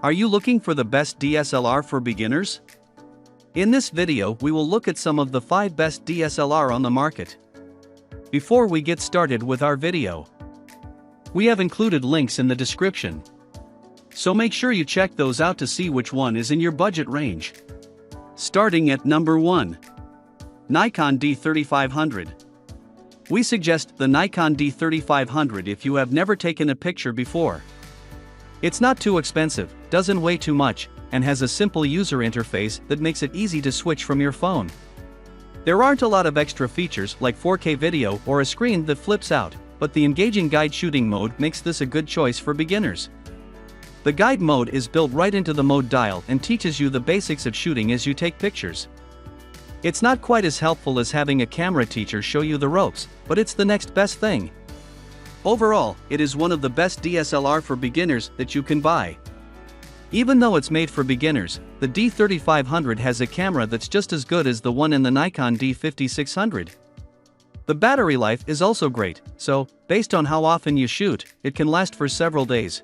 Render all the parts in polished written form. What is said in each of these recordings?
Are you looking for the best DSLR for beginners? In this video, we will look at some of the 5 best DSLR on the market. Before we get started with our video, we have included links in the description, so make sure you check those out to see which one is in your budget range. Starting at number 1. Nikon D3500. We suggest the Nikon D3500 if you have never taken a picture before. It's not too expensive, doesn't weigh too much, and has a simple user interface that makes it easy to switch from your phone. There aren't a lot of extra features like 4K video or a screen that flips out, but the engaging guide shooting mode makes this a good choice for beginners. The guide mode is built right into the mode dial and teaches you the basics of shooting as you take pictures. It's not quite as helpful as having a camera teacher show you the ropes, but it's the next best thing. Overall, it is one of the best DSLR for beginners that you can buy. Even though it's made for beginners, the D3500 has a camera that's just as good as the one in the Nikon D5600. The battery life is also great, so, based on how often you shoot, it can last for several days.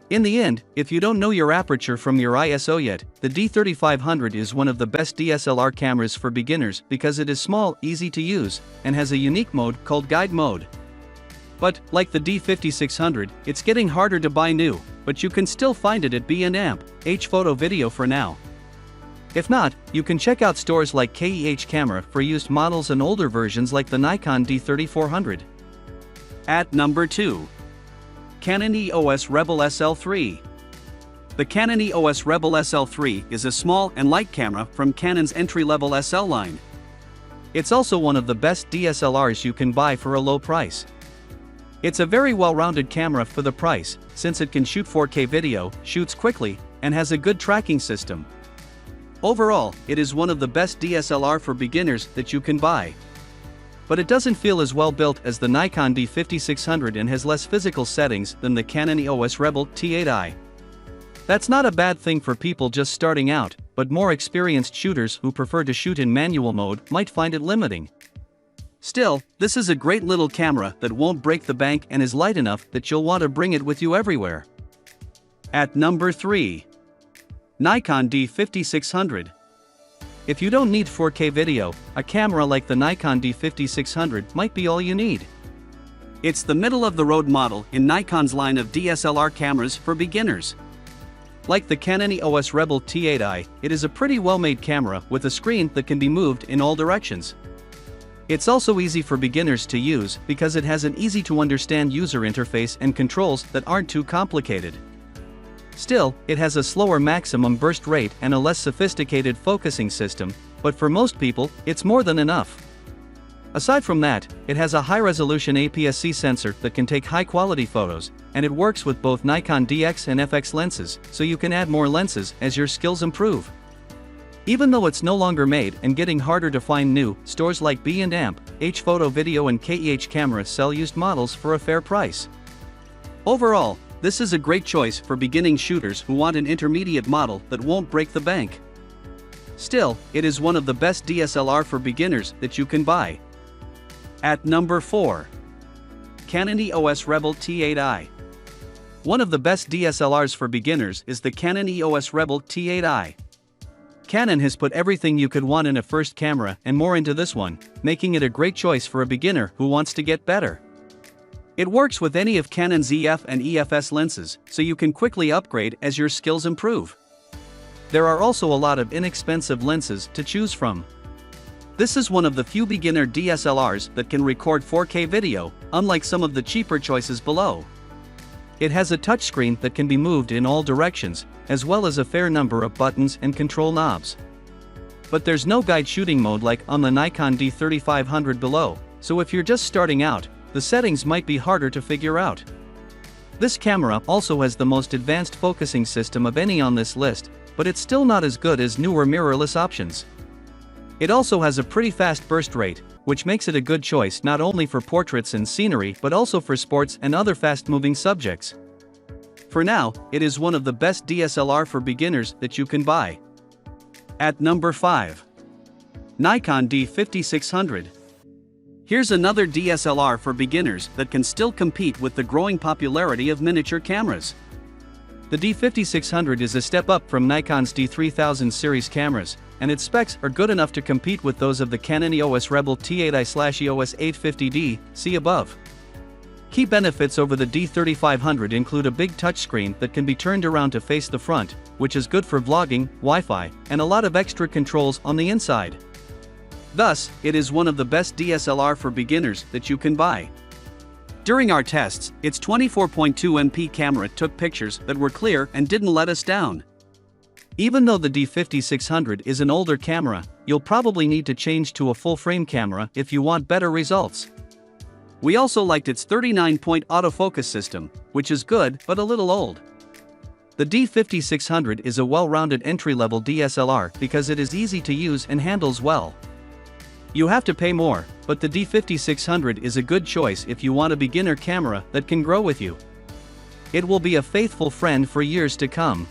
In the end, if you don't know your aperture from your ISO yet, the D3500 is one of the best DSLR cameras for beginners because it is small, easy to use, and has a unique mode called guide mode. But, like the D5600, it's getting harder to buy new, but you can still find it at B&amp, H Photo Video for now. If not, you can check out stores like KEH Camera for used models and older versions like the Nikon D3400. At number 2. Canon EOS Rebel SL3. The Canon EOS Rebel SL3 is a small and light camera from Canon's entry-level SL line. It's also one of the best DSLRs you can buy for a low price. It's a very well-rounded camera for the price, since it can shoot 4K video, shoots quickly, and has a good tracking system. Overall, it is one of the best DSLR for beginners that you can buy. But it doesn't feel as well built as the Nikon D5600 and has less physical settings than the Canon EOS Rebel T8i. That's not a bad thing for people just starting out, but more experienced shooters who prefer to shoot in manual mode might find it limiting. Still, this is a great little camera that won't break the bank and is light enough that you'll want to bring it with you everywhere. At number 3. Nikon D5600. If you don't need 4K video, a camera like the Nikon D5600 might be all you need. It's the middle-of-the-road model in Nikon's line of DSLR cameras for beginners. Like the Canon EOS Rebel T8i, it is a pretty well-made camera with a screen that can be moved in all directions. It's also easy for beginners to use because it has an easy-to-understand user interface and controls that aren't too complicated. Still, it has a slower maximum burst rate and a less sophisticated focusing system, but for most people, it's more than enough. Aside from that, it has a high-resolution APS-C sensor that can take high-quality photos, and it works with both Nikon DX and FX lenses, so you can add more lenses as your skills improve. Even though it's no longer made and getting harder to find new, stores like B&amp, H Photo Video and KEH Camera sell used models for a fair price. Overall, this is a great choice for beginning shooters who want an intermediate model that won't break the bank. Still, it is one of the best DSLR for beginners that you can buy. At number 4. Canon EOS Rebel T8i. One of the best DSLRs for beginners is the Canon EOS Rebel T8i. Canon has put everything you could want in a first camera and more into this one, making it a great choice for a beginner who wants to get better. It works with any of Canon's EF and EFS lenses, so you can quickly upgrade as your skills improve. There are also a lot of inexpensive lenses to choose from. This is one of the few beginner DSLRs that can record 4K video, unlike some of the cheaper choices below. It has a touchscreen that can be moved in all directions, as well as a fair number of buttons and control knobs. But there's no guide shooting mode like on the Nikon D3500 below, so if you're just starting out, the settings might be harder to figure out. This camera also has the most advanced focusing system of any on this list, but it's still not as good as newer mirrorless options. It also has a pretty fast burst rate, which makes it a good choice not only for portraits and scenery but also for sports and other fast-moving subjects. For now, it is one of the best DSLR for beginners that you can buy. At number 5. Nikon D5600. Here's another DSLR for beginners that can still compete with the growing popularity of miniature cameras. The D5600 is a step up from Nikon's D3000 series cameras, and its specs are good enough to compete with those of the Canon EOS Rebel T8i/EOS 850D, see above. Key benefits over the D3500 include a big touchscreen that can be turned around to face the front, which is good for vlogging, Wi-Fi, and a lot of extra controls on the inside. Thus, it is one of the best DSLR for beginners that you can buy. During our tests, its 24.2 MP camera took pictures that were clear and didn't let us down. Even though the D5600 is an older camera, you'll probably need to change to a full-frame camera if you want better results. We also liked its 39-point autofocus system, which is good but a little old. The D5600 is a well-rounded entry-level DSLR because it is easy to use and handles well. You have to pay more, but the D5600 is a good choice if you want a beginner camera that can grow with you. It will be a faithful friend for years to come.